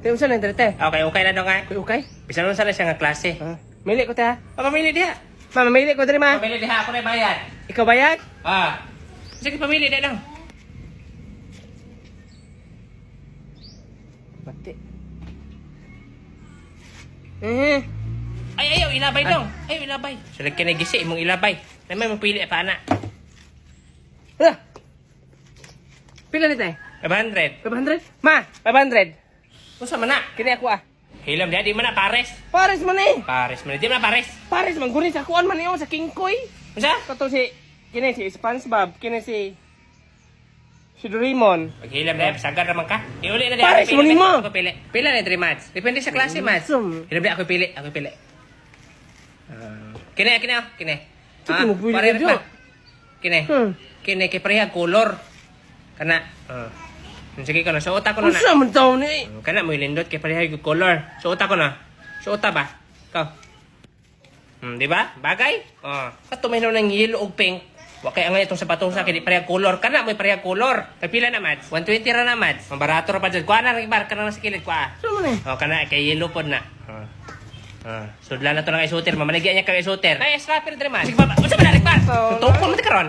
Tayo sa nang dito. Okay, okay na daw nga. Okay? Bisan nun sana siya nga klase. Mili ko ta. Pamili diha. Ma, mamili ko diri ma. Pamili diha, ako na bayad. Ikaw bayad? Sige, pamili diha lang. Pati. Ay, ayaw, ilabay dong. Ayaw, ilabay. Sulag ka na gisi, imong ilabay. Naman mapili pa na. Ah! Pila ni tay? 500. 500? Ma, 500. Usa man na. Kini ako ah. Hilam diha, di man na pares. Pares man eh. Pares man, di man na pares. Pares man gunin sa kuan man niyo sa King Koy. Usa? Kato si kini si SpongeBob, kini si Doraemon. Paghilam diha, sagar naman ka. Iuli na diha. Pares mo ni mo. Ako pili. Pila na 3 mads. Depende sa klase mads. Awesome. Hilam diha, ako pili. Kini. Sige mo pili pare na, Jo. pa. Kini kay pareha color. Kana. Sige ko na. Suot ako na. Usa man taw ni. Kana mo ilindot kay pareha yung color. Suot ako na. Suot ba? Ikaw. Di ba? Bagay? Kato may ng yellow o pink. Wa kay angay itong sapatong sa kini pareha color. Kana mo pareha color. Kay pila na mads? 120 ra na mads. Mabarato ra pa dyan. Kuha na rin bar. Kana na sa kilid. Kuha. Usa man eh. Kana kay yellow pod na. Sudlan na to ng isuter. Mamanagyan niya kay isuter. Ay, slapper dre man. Sige ba? Unsa ba na rin bar? Tutupon mo ti karon.